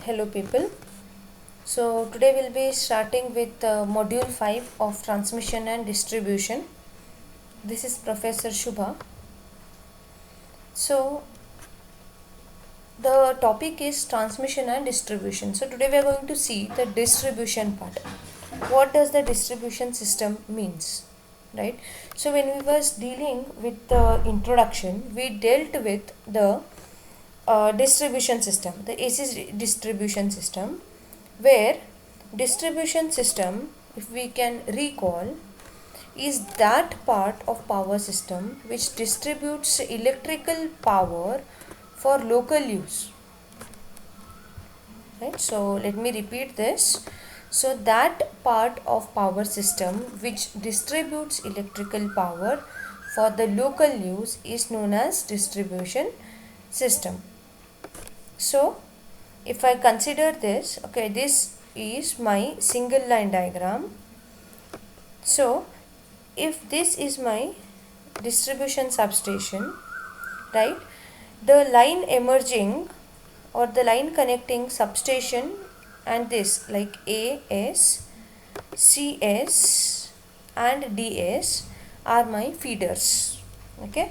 Hello people. So today we'll be starting with module 5 of transmission and distribution. This is Professor Shubha. So the topic is transmission and distribution. So today we are going to see the distribution part. What does the distribution system means? Right? So when we was dealing with the introduction, we dealt with the distribution system, the AC distribution system, where distribution system, if we can recall, is that part of power system which distributes electrical power for local use. Right? So let me repeat this. So that part of power system which distributes electrical power for the local use is known as distribution system. So if I consider this, okay, this is my single line diagram. So if this is my distribution substation, right, the line emerging or the line connecting substation and this, like AS, CS and DS, are my feeders. Okay,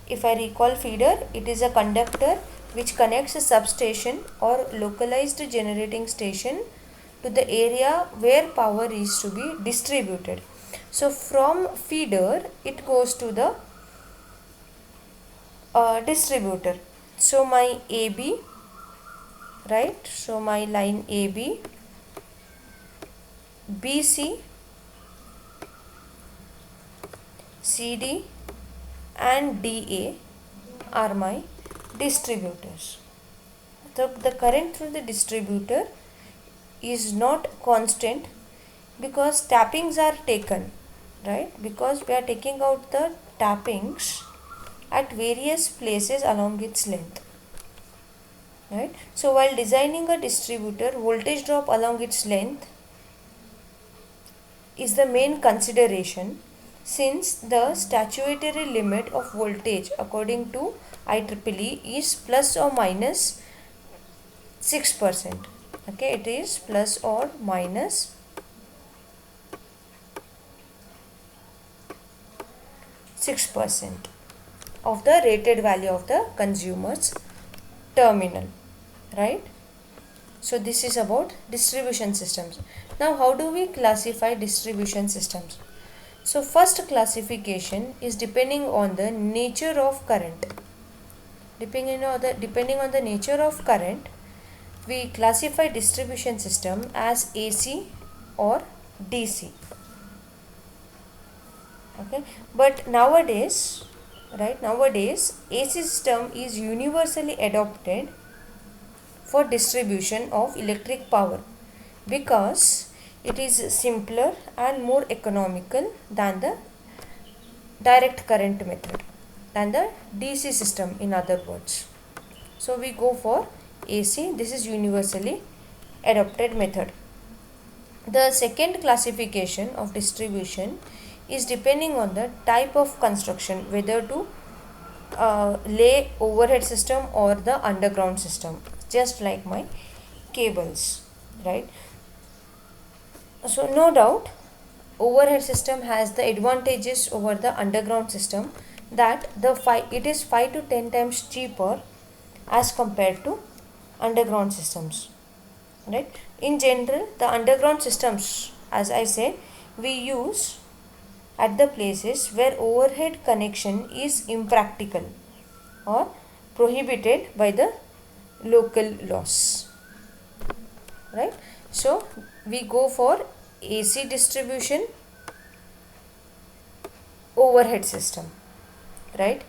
if I recall, feeder, it is a conductor which connects a substation or localized generating station to the area where power is to be distributed. So from feeder it goes to the distributor. So my AB, right, so my line AB, BC, CD and DA are my distributors. The current through the distributor is not constant because tappings are taken, right, because we are taking out the tappings at various places along its length, right. So while designing a distributor, voltage drop along its length is the main consideration, since the statutory limit of voltage according to IEEE is plus or minus 6%. Okay, it is plus or minus 6% of the rated value of the consumer's terminal, right. So this is about distribution systems. Now how do we classify distribution systems? So first classification is depending on the nature of current. Depending on the nature of current, we classify distribution system as AC or DC. Okay, but nowadays, right, AC system is universally adopted for distribution of electric power because it is simpler and more economical than the direct current method, than the DC system, in other words. So we go for AC. This is universally adopted method. The second classification of distribution is depending on the type of construction, whether to lay overhead system or the underground system, just like my cables, right. So no doubt overhead system has the advantages over the underground system, that it is 5 to 10 times cheaper as compared to underground systems, right. In general, the underground systems, as I said, we use at the places where overhead connection is impractical or prohibited by the local laws, right. So we go for AC distribution overhead system, right.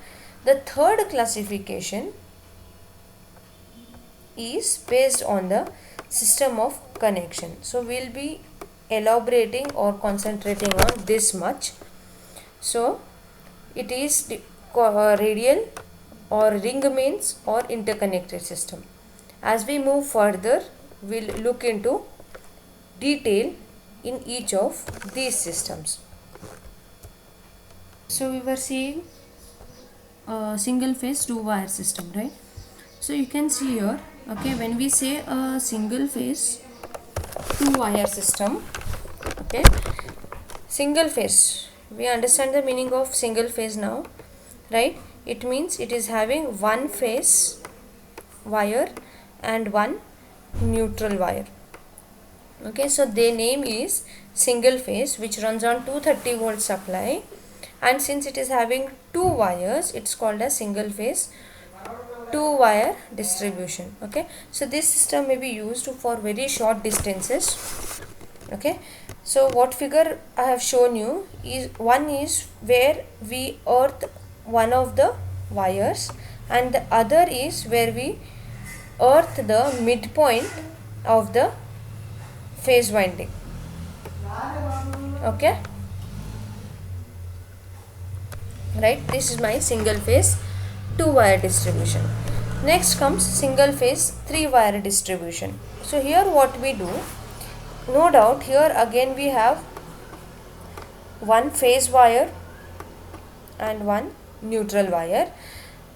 The third classification is based on the system of connection. So we'll be elaborating or concentrating on this much. So it is radial or ring mains or interconnected system. As we move further, we'll look into detail in each of these systems. So we were seeing a single phase 2 wire system, right. So you can see here Okay, when we say a single phase two wire system, okay, single phase, we understand the meaning of single phase now, right? It means it is having one phase wire and one neutral wire. Okay, so their name is single phase, which runs on 230 volt supply, and since it is having two wires, it's called a single phase two wire distribution. Okay, so this system may be used for very short distances. Okay, so what figure I have shown you is, one is where we earth one of the wires, and the other is where we earth the midpoint of the phase winding. Okay, right, this is my single phase two wire distribution. Next comes single phase three wire distribution. So here what we do, no doubt here again we have one phase wire and one neutral wire.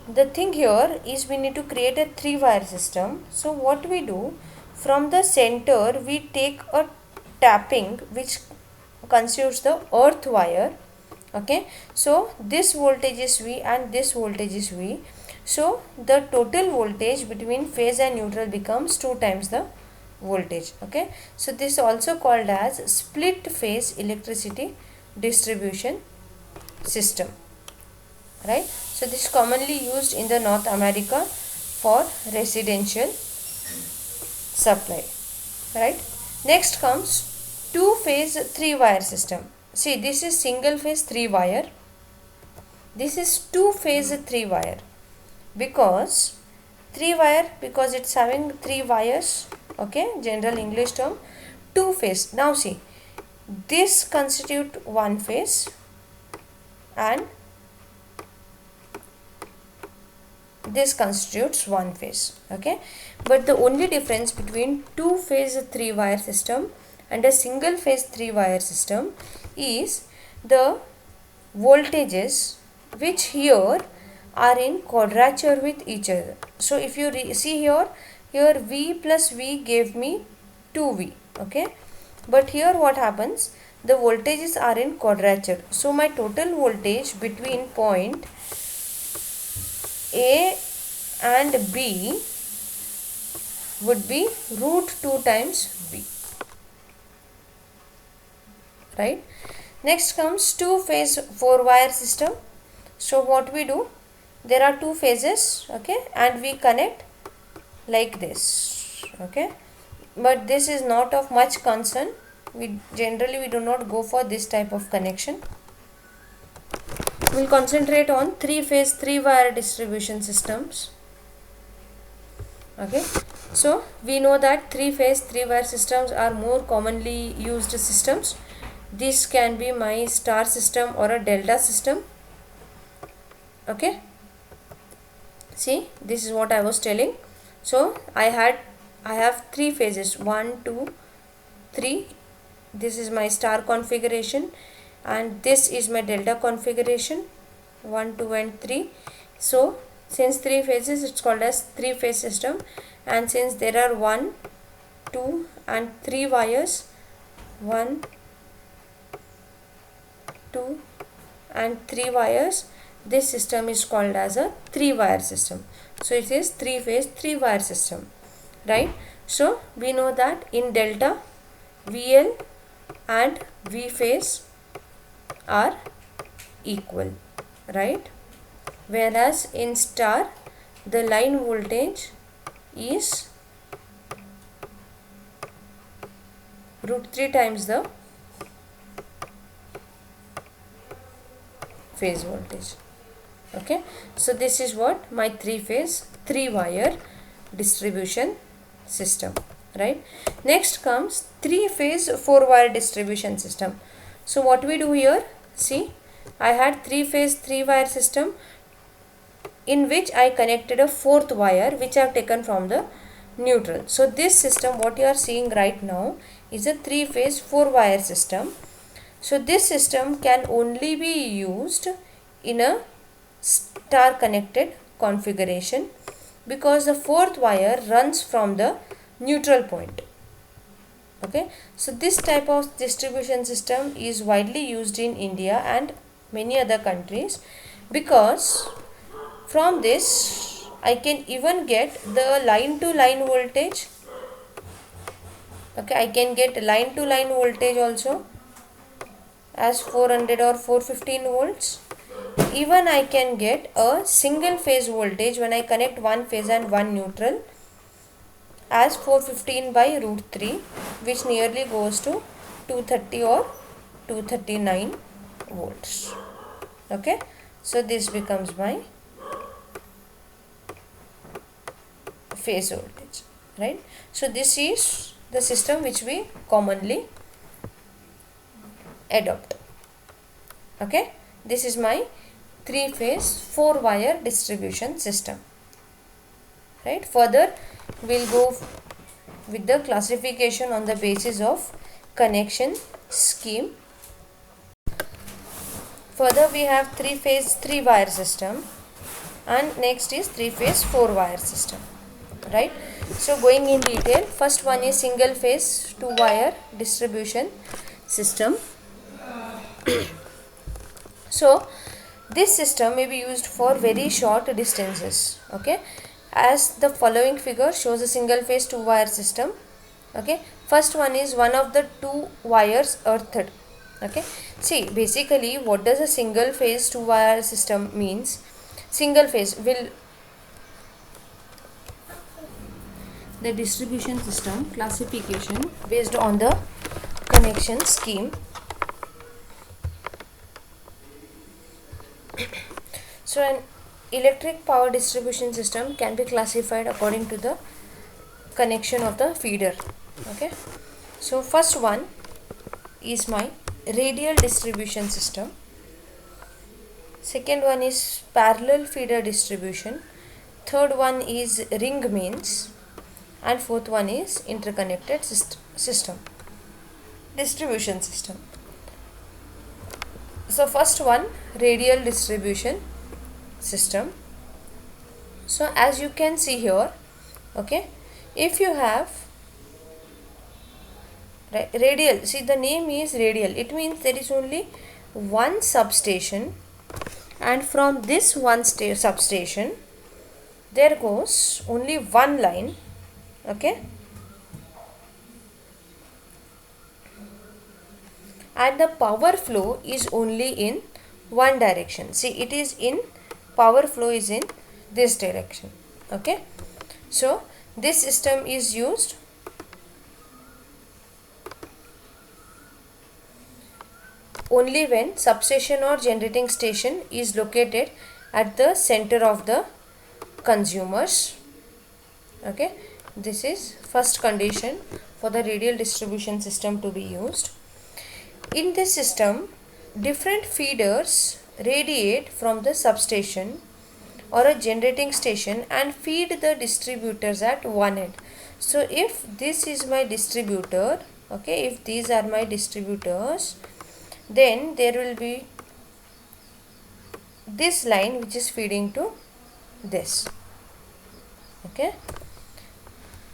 The thing here is we need to create a three wire system. So what we do, from the center we take a tapping which constitutes the earth wire. Okay, so this voltage is V and this voltage is V. So the total voltage between phase and neutral becomes 2 times the voltage. Okay, so this is also called as split phase electricity distribution system, right? So this is commonly used in the North America for residential supply, right? Next comes two phase three wire system. See, this is single phase three wire, this is two phase three wire, because three wire, because it's having three wires. Okay, general English term. Two phase, now see, this constitute one phase and this constitutes one phase. Okay, but the only difference between two phase three wire system and a single phase three wire system is the voltages, which here are in quadrature with each other. So if you see here V plus V gave me 2V. Okay, but here what happens, the voltages are in quadrature. So my total voltage between point A and B would be root 2 times V, right? Next comes two phase four wire system. So what we do, there are two phases, okay, and we connect like this. Okay, but this is not of much concern. We generally do not go for this type of connection. We'll concentrate on three phase three wire distribution systems. Okay, so we know that three phase three wire systems are more commonly used systems. This can be my star system or a delta system. Okay, see, this is what I was telling. So I have three phases, 1 2 3. This is my star configuration and this is my delta configuration, 1 2 and 3. So since three phases, it's called as three phase system, and since there are 1 2 and 3 wires, 1 2 and 3 wires, this system is called as a three wire system. So it is three phase three wire system, right? So we know that in delta, VL and V phase are equal, right? Whereas in star, the line voltage is root 3 times the phase voltage. Okay, so this is what my three phase three wire distribution system, right? Next comes three phase four wire distribution system. So what we do here, see, I had three phase three wire system in which I connected a fourth wire which I have taken from the neutral. So this system, what you are seeing right now, is a three phase four wire system. So this system can only be used in a star connected configuration, because the fourth wire runs from the neutral point. Okay, so this type of distribution system is widely used in India and many other countries, because from this I can even get the line to line voltage. Okay, I can get line to line voltage also as 400 or 415 volts. Even I can get a single phase voltage when I connect one phase and one neutral as 415 by root 3, which nearly goes to 230 or 239 volts. Okay, so this becomes my phase voltage, right? So this is the system which we commonly adopt. Okay, this is my 3-phase 4-wire distribution system, right? Further we'll go with the classification on the basis of connection scheme. Further we have 3-phase 3-wire system, and next is 3-phase 4-wire system, right? So going in detail, first one is single phase 2-wire distribution system. So this system may be used for very short distances. Okay, as the following figure shows a single phase 2-wire system. Okay, first one is one of the 2 wires earthed. Okay, see, basically what does a single phase 2-wire system means? Single phase will, the distribution system classification based on the connection scheme. So an electric power distribution system can be classified according to the connection of the feeder. Okay, so first one is my radial distribution system, second one is parallel feeder distribution, third one is ring mains, and fourth one is interconnected system distribution system. So first one, radial distribution system. So as you can see here, okay, if you have radial, see the name is radial, it means there is only one substation, and from this one substation there goes only one line. Okay, and the power flow is only in one direction. See, it is in, power flow is in this direction. Okay, so this system is used only when substation or generating station is located at the center of the consumers. Okay, this is first condition for the radial distribution system to be used. In this system, different feeders radiate from the substation or a generating station and feed the distributors at one end. So if this is my distributor, okay, if these are my distributors, then there will be this line which is feeding to this. Okay,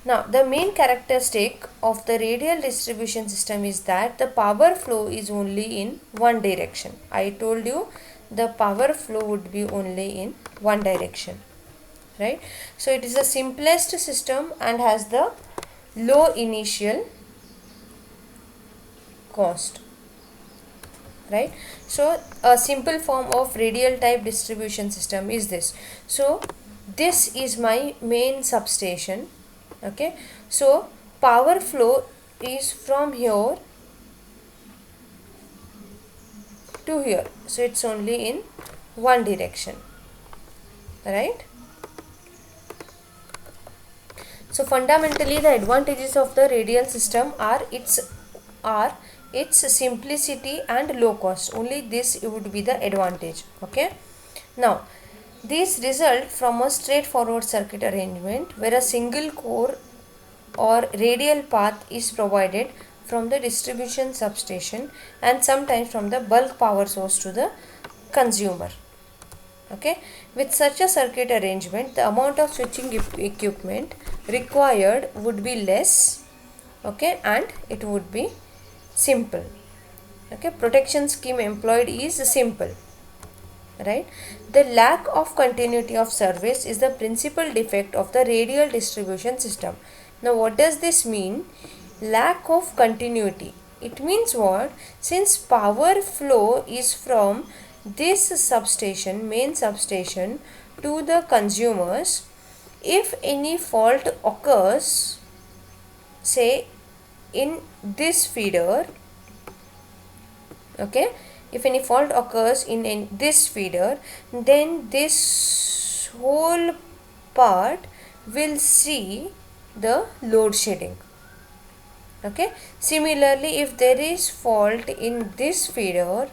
now the main characteristic of the radial distribution system is that the power flow is only in one direction. I told you the power flow would be only in one direction, right? So it is the simplest system and has the low initial cost, right? So a simple form of radial type distribution system is this. So this is my main substation. Okay, so power flow is from here to here, so it's only in one direction, right? So fundamentally the advantages of the radial system are its simplicity and low cost. Only this would be the advantage. Okay, now these result from a straightforward circuit arrangement where a single core or radial path is provided from the distribution substation and sometimes from the bulk power source to the consumer. Okay, with such a circuit arrangement, the amount of switching equipment required would be less, okay, and it would be simple. Okay, protection scheme employed is simple, right? The lack of continuity of service is the principal defect of the radial distribution system. Now what does this mean? Lack of continuity, it means what? Since power flow is from this substation, main substation, to the consumers, if any fault occurs, say in this feeder, okay, if any fault occurs in this feeder, then this whole part will see the load shedding. Okay, similarly, if there is fault in this feeder,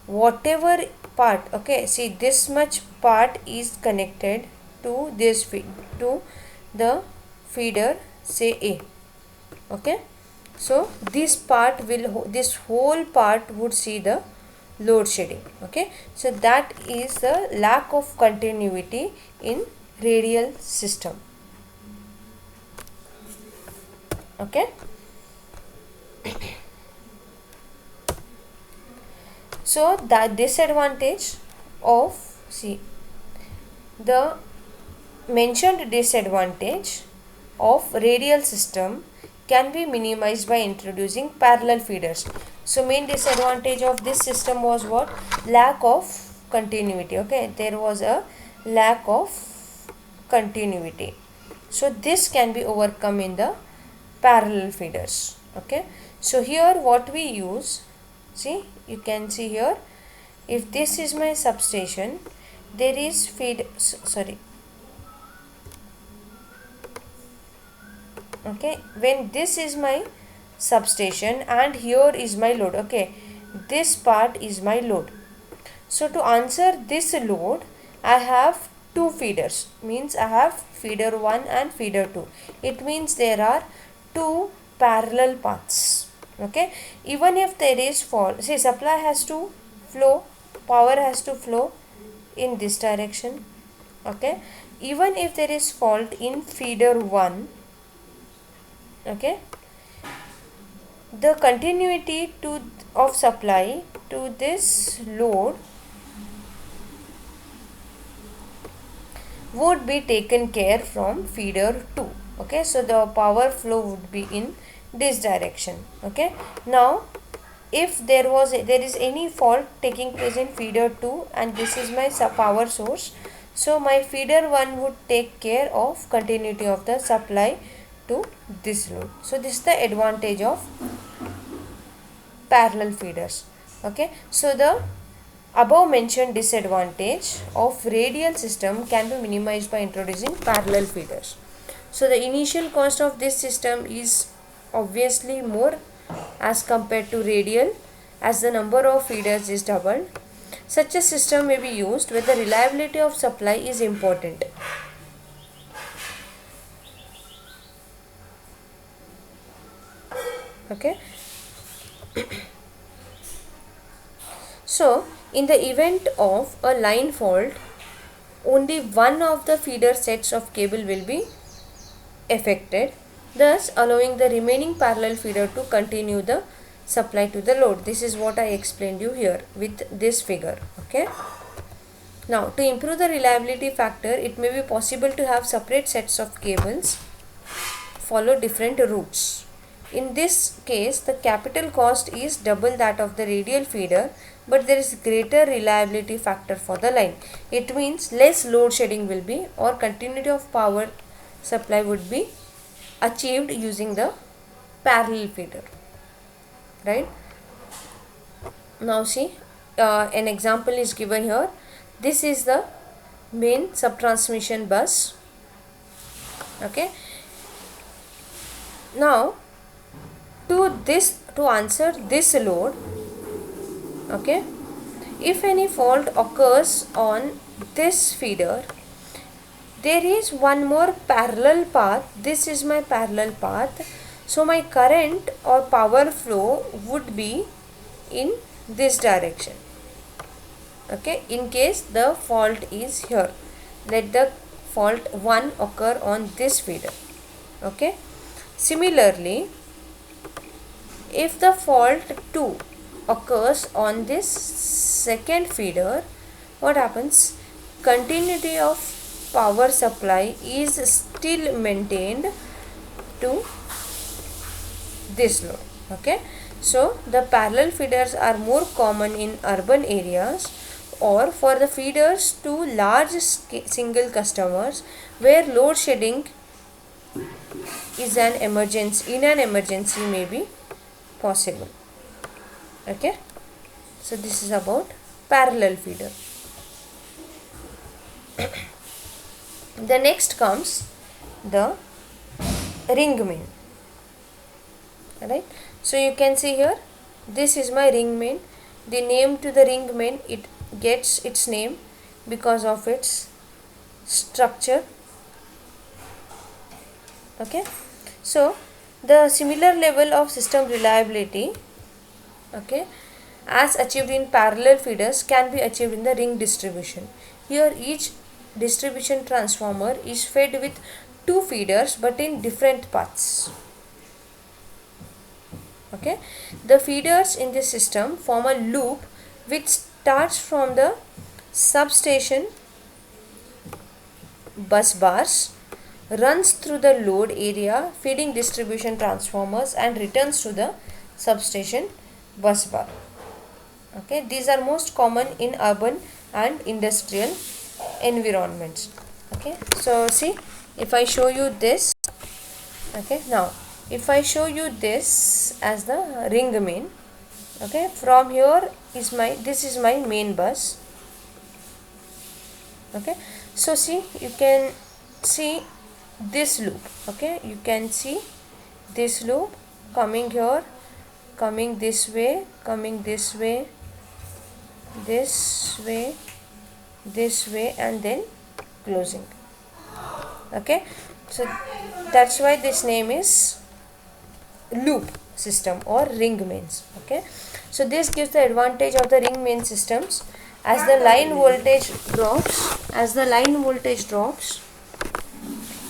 whatever part, okay, see this much part is connected to this to the feeder, say A. Okay, so this part will, this whole part would see the load shedding. Okay, so that is the lack of continuity in radial system. Okay, so the disadvantage of, see, the mentioned disadvantage of radial system can be minimized by introducing parallel feeders. So main disadvantage of this system was what? Lack of continuity. Okay, there was a lack of continuity. So this can be overcome in the parallel feeders. Okay, so here what we use, see, you can see here, if this is my substation, there is okay, when this is my substation and here is my load, okay, this part is my load. So to answer this load, I have two feeders, means I have feeder 1 and feeder 2. It means there are two parallel paths. Okay, even if there is fault, see, supply has to flow, power has to flow in this direction. Okay, even if there is fault in feeder 1, okay, the continuity of supply to this load would be taken care from feeder 2. Okay, so the power flow would be in this direction. Okay, now if there is any fault taking place in feeder 2 and this is my power source, so my feeder 1 would take care of continuity of the supply to this load. So this is the advantage of parallel feeders. Okay, so the above mentioned disadvantage of radial system can be minimized by introducing parallel feeders. So the initial cost of this system is obviously more as compared to radial, as the number of feeders is doubled. Such a system may be used where the reliability of supply is important. Okay. So in the event of a line fault, only one of the feeder sets of cable will be affected, thus allowing the remaining parallel feeder to continue the supply to the load. This is what I explained you here with this figure. Okay. Now to improve the reliability factor, it may be possible to have separate sets of cables follow different routes. In this case, the capital cost is double that of the radial feeder, but there is greater reliability factor for the line. It means less load shedding will be, or continuity of power supply would be achieved using the parallel feeder, right? Now see, an example is given here. This is the main subtransmission bus. Okay, now to answer this load, okay, if any fault occurs on this feeder, there is one more parallel path. This is my parallel path, so my current or power flow would be in this direction. Okay, in case the fault is here, let the fault 1 occur on this feeder. Okay, similarly, if the fault 2 occurs on this second feeder, what happens? Continuity of power supply is still maintained to this load. Okay, so the parallel feeders are more common in urban areas or for the feeders to large single customers where load shedding is an emergency may be possible. Okay, so this is about parallel feeder. The next comes the ring main. Right, so you can see here, this is my ring main. The name to the ring main, it gets its name because of its structure. Okay, so the similar level of system reliability, okay, as achieved in parallel feeders can be achieved in the ring distribution. Here each distribution transformer is fed with two feeders but in different paths. Okay, the feeders in this system form a loop which starts from the substation bus bars, runs through the load area feeding distribution transformers and returns to the substation bus bar. Okay, these are most common in urban and industrial environments. Okay, so see, if I show you this, okay, now if I show you this as the ring main, okay, from here is this is my main bus. Okay, so see, you can see this loop. Okay, you can see this loop coming here, coming this way, coming this way, this way, this way, and then closing. Okay, so that's why this name is loop system or ring mains. Okay, so this gives the advantage of the ring main systems as the line voltage drops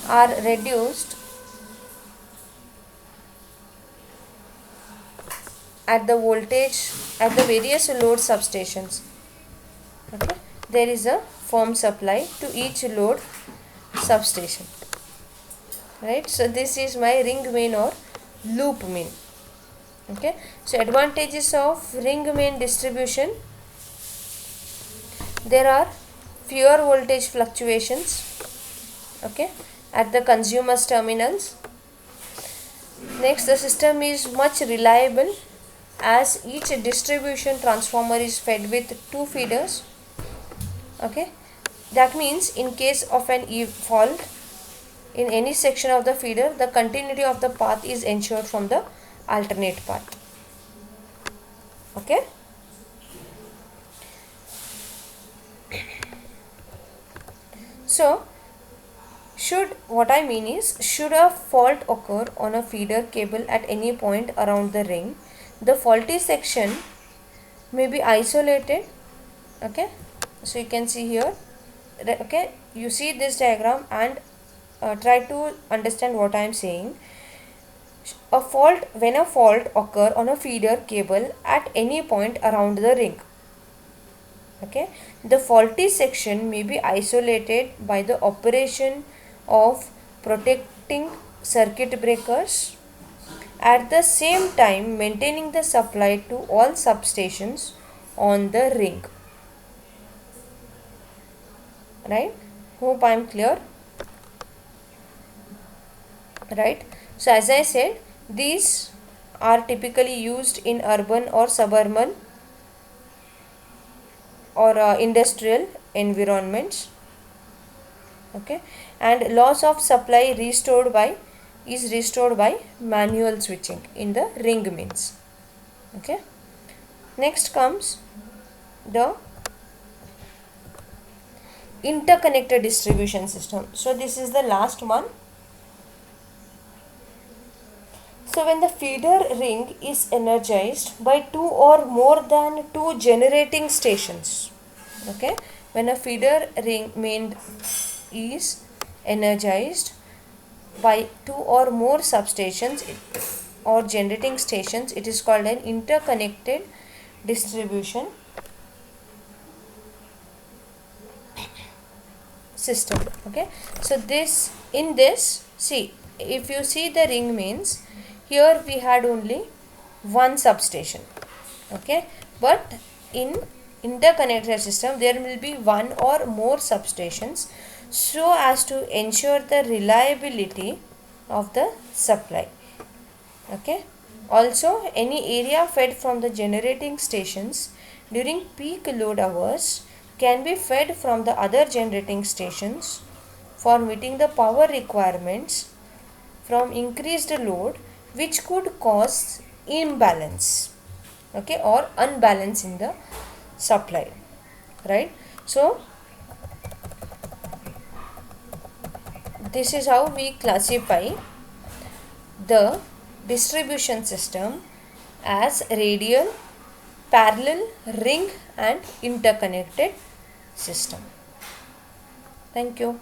are reduced at the various load substations. Okay, there is a firm supply to each load substation. Right, so this is my ring main or loop main. Okay, so advantages of ring main distribution: there are fewer voltage fluctuations, okay, at the consumer's terminals. Next, the system is much reliable as each distribution transformer is fed with two feeders. Okay, that means in case of an fault in any section of the feeder, the continuity of the path is ensured from the alternate path. Okay, so what I mean is, should a fault occur on a feeder cable at any point around the ring, the faulty section may be isolated. Okay, so you can see here, okay, you see this diagram and try to understand what I am saying. When a fault occur on a feeder cable at any point around the ring, okay, the faulty section may be isolated by the operation of protecting circuit breakers, at the same time maintaining the supply to all substations on the ring. Right, hope I am clear. Right, so as I said, these are typically used in urban or suburban or industrial environments. Okay, and loss of supply is restored by manual switching in the ring mains. Okay, next comes the interconnected distribution system. So this is the last one. So when the feeder ring is energized by two or more than two generating stations, Okay, when a feeder ring main is energized by two or more substations or generating stations, it is called an interconnected distribution system. Okay, so this, see, if you see the ring mains, here we had only one substation. Okay, but in interconnected system there will be one or more substations, so as to ensure the reliability of the supply. Okay, also any area fed from the generating stations during peak load hours can be fed from the other generating stations for meeting the power requirements from increased load, which could cause imbalance, okay, or unbalance in the supply, right? So this is how we classify the distribution system as radial, parallel, ring and interconnected system. Thank you.